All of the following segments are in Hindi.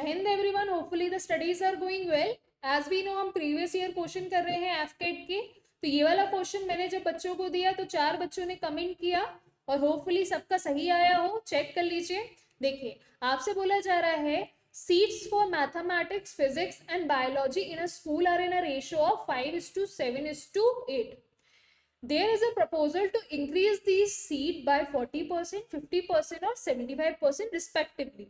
Hind everyone, hopefully the studies are going well. As we know हम प्रीवियस ईयर क्वेश्चन कर रहे हैं एफकेट के। तो ये वाला क्वेश्चन मैंने जब बच्चों को दिया तो 4 बच्चों ने कमेंट किया और होपफुली सबका सही आया हो। चेक कर लीजिए। देखिए, आपसे बोला जा रहा है seats for mathematics, physics and biology in a school are in a ratio of 5:7:8। There is a proposal to increase these seat by 40%, 50% और 75% respectively.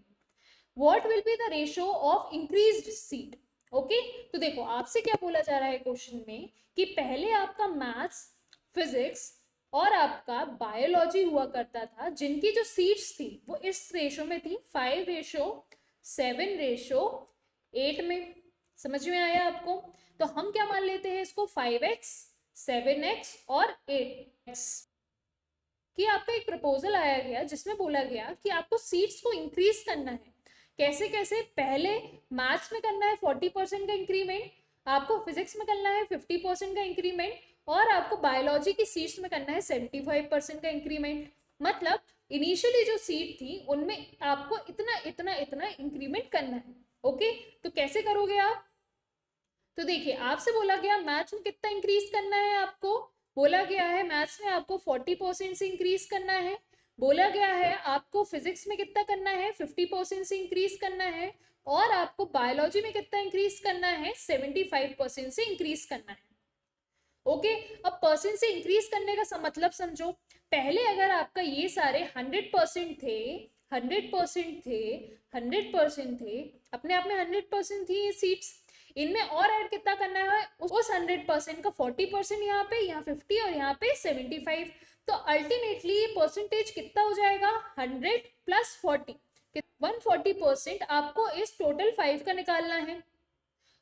What will be the ratio of increased seat? Okay, तो देखो आपसे क्या बोला जा रहा है क्वेश्चन में कि पहले आपका मैथ्स, फिजिक्स और आपका बायोलॉजी हुआ करता था, जिनकी जो सीट्स थी वो इस रेशो में थी 5:7:8 में। समझ में आया आपको? तो हम क्या मान लेते हैं इसको 5x, 7x और 8x कि आपका एक प्रपोजल आया गया जिसमें बोला गया कि आपको सीट्स को इंक्रीज करना है। कैसे कैसे? पहले मैथ्स में करना है 40% का इंक्रीमेंट, आपको फिजिक्स में करना है 50% का इंक्रीमेंट और आपको बायोलॉजी की सीट्स में करना है 75% का इंक्रीमेंट। मतलब इनिशियली जो सीट थी उनमें आपको इतना इतना इतना इंक्रीमेंट करना है। ओके, तो कैसे करोगे आप? तो देखिए, आपसे बोला गया मैथ्स में कितना इंक्रीज करना है आपको। बोला गया है मैथ्स में आपको 40% से इंक्रीज करना है। बोला गया है आपको फिजिक्स में कितना करना है, 50% से इंक्रीज करना है और आपको बायोलॉजी में कितना इंक्रीज करना है, 75% से इंक्रीज करना है। ओके, अब परसेंट से इंक्रीज करने का मतलब समझो। पहले अगर आपका ये सारे 100% थे, 100% थे, 100% थे, अपने आप में 100% थी ये सीट्स, इनमें और ऐड कितना करना है उस 100% का 40% यहाँ पे, यहाँ 50 और यहाँ पे 75। तो अल्टीमेटली ये परसेंटेज कितना हो जाएगा, 100 + 40, 140% आपको इस टोटल 5 का निकालना है।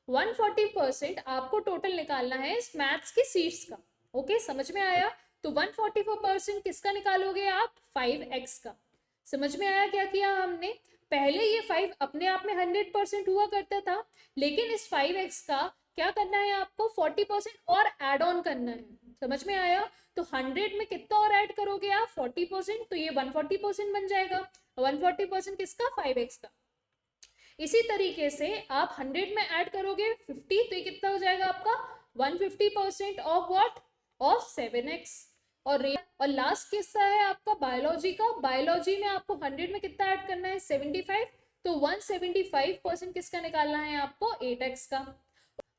140% आपको टोटल निकालना है इस मैथ्स की सीट्स का। ओके, समझ में आया? तो 144% किसका निकालोगे आप, 5x का। समझ में आया क्या किया हमने? पहले ये 5 अपने आप में 100% हुआ करता था, लेकिन इस 5x का क्या करना है आपको, 40% और एड ऑन करना है। समझ में आया? तो 100 में कितना और ऐड करोगे आप, 40%, तो ये 140% बन जाएगा। 140% किसका, 5x का। इसी तरीके से आप 100 में ऐड करोगे 50, तो ये कितना हो जाएगा आपका, 150% ऑफ व्हाट, ऑफ 7x। और लास्ट किस्सा है आपका बायोलॉजी का। बायोलॉजी में आपको 100 में कितना ऐड करना है, 75, तो 175% किसका निकालना है आपको, 8x का।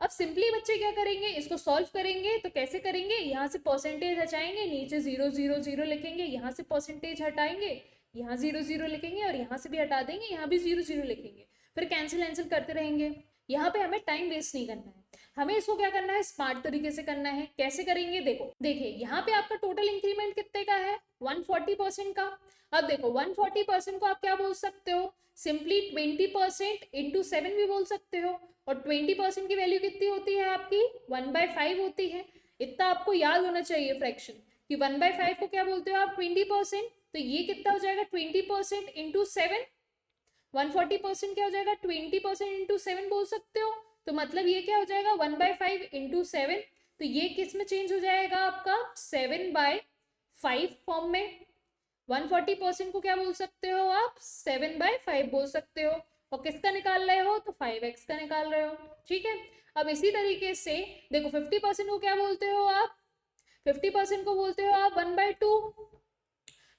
अब सिंपली बच्चे क्या करेंगे, इसको सॉल्व करेंगे। तो कैसे करेंगे, यहाँ से परसेंटेज हटाएंगे, नीचे 0 0 0 लिखेंगे, यहाँ से परसेंटेज हटाएंगे, यहाँ 0 0 लिखेंगे और यहाँ से भी हटा देंगे, यहाँ भी 0 0 लिखेंगे, फिर कैंसिल करते रहेंगे। यहाँ पे हमें टाइम वेस्ट नहीं करना है, हमें इसको क्या करना है, स्मार्ट तरीके से करना है। कैसे करेंगे, देखो देखिए, यहाँ पे आपका टोटल इंक्रीमेंट कितने का है, 140% का। अब देखो 140% को आप क्या बोल सकते हो, सिंपली 20% इंटू 7 भी बोल सकते हो। और 20% की वैल्यू कितनी होती है आपकी, 1/5 होती है। इतना आपको याद होना चाहिए फ्रैक्शन कि 1/5 को क्या बोलते हो आप, 20%। तो ये कितना हो जाएगा, 20% इंटू 7। 140% क्या हो जाएगा, 20% इंटू 7 बोल सकते हो। तो मतलब ये क्या हो जाएगा, 1/5 इंटू 7। तो ये किस में चेंज हो जाएगा आपका, 7/5 फॉर्म में। 140% को क्या बोल सकते हो आप, 7/5 बोल सकते हो। और किसका निकाल रहे हो, तो 5x का निकाल रहे हो। ठीक है, अब इसी तरीके से देखो 50% को क्या बोलते हो आप, 50% को बोलते हो आप 1/2।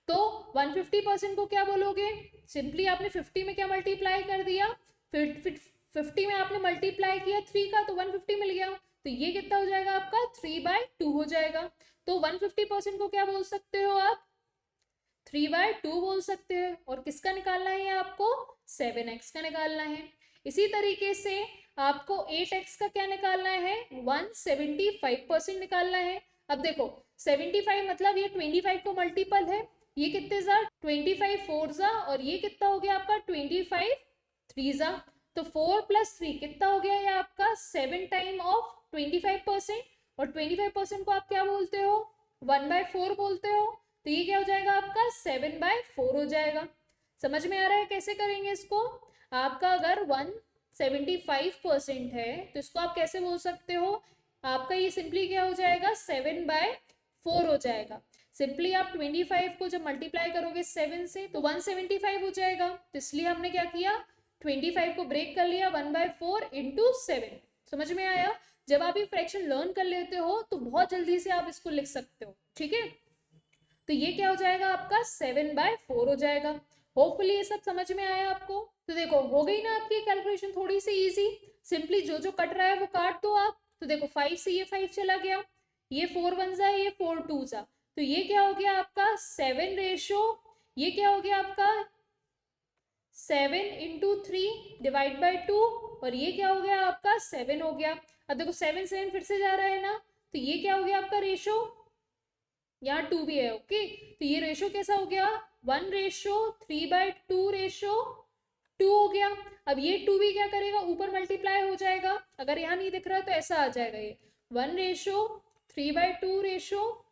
तो 150% को क्या बोलोगे, सिंपली आपने 50 में क्या मल्टीप्लाई कर दिया, फिर 50 में आपने मल्टीप्लाई किया 3 का, तो 150 मिल गया। तो ये कितना हो जाएगा आपका, 3/2 हो जाएगा। तो 150% को क्या बोल सकते हो आप, 3/2 बोल सकते हैं। और किसका निकालना है ये आपको, 7x का निकालना है। इसी तरीके से आपको 8x का क्या निकालना है, 175% निकालना है। अब देखो 75 मतलब ये 25 को मल्टीपल है, ये कितने जा, 25 4 जा, और ये कितना हो गया आपका, 25 3 जा। तो 4 + 3 कितना हो गया ये आपका, 7 टाइम ऑफ 25%। और 25% को आप क्या बोलते हो, 1/4 बोलते हो। तो ये क्या हो जाएगा आपका, 7/4 हो जाएगा। समझ में आ रहा है कैसे करेंगे इसको? आपका अगर 175% है तो इसको आप कैसे बोल सकते हो, आपका ये सिंपली क्या हो जाएगा, 7/4 हो जाएगा। सिंपली आप 25 को जब मल्टीप्लाई करोगे 7 से तो 175 हो जाएगा। तो इसलिए हमने क्या किया, 25 को ब्रेक कर लिया 1/4 इंटू 7। समझ में आया? जब आप ये फ्रैक्शन लर्न कर लेते हो तो बहुत जल्दी से आप इसको लिख सकते हो, ठीक है। तो ये क्या हो जाएगा आपका 7/4 हो जाएगा। होपफुली ये सब समझ में आया आपको। तो देखो हो गई ना आपकी कैलकुलेशन थोड़ी सी इजी। सिंपली जो जो कट रहा है वो काट दो आप। तो देखो 5 से ये 5 चला गया, ये 4 1 जा, ये 4 2 जा, तो ये क्या हो गया आपका 7 रेशो, ये क्या हो गया आपका 7 इंटू 3 डिवाइड बाई 2, और ये क्या हो गया आपका 7 हो गया। अब देखो 7 7 फिर से जा रहा है ना, तो ये क्या हो गया आपका रेशो, यहाँ 2 भी है, ओके। तो ये रेशो कैसा हो गया 1:3/2 रेशो 2 हो गया। अब ये 2 भी क्या करेगा ऊपर मल्टीप्लाई हो जाएगा, अगर यहाँ नहीं दिख रहा है तो ऐसा आ जाएगा, ये 1:3/2 रेशो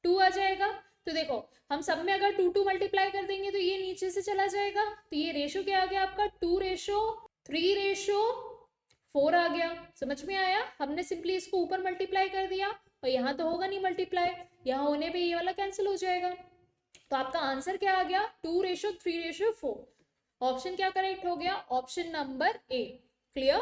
2 आ जाएगा। तो देखो हम सब में अगर 2 2 मल्टीप्लाई कर देंगे तो ये नीचे से चला जाएगा, तो ये रेशो क्या आ गया आपका 2:3:4 आ गया। समझ में आया? हमने सिंपली इसको ऊपर मल्टीप्लाई कर दिया, और यहाँ तो होगा नहीं मल्टीप्लाई, यहाँ होने पे ये वाला कैंसिल हो जाएगा। तो आपका आंसर क्या आ गया 2:3:4। ऑप्शन क्या करेक्ट हो गया, ऑप्शन नंबर ए। क्लियर?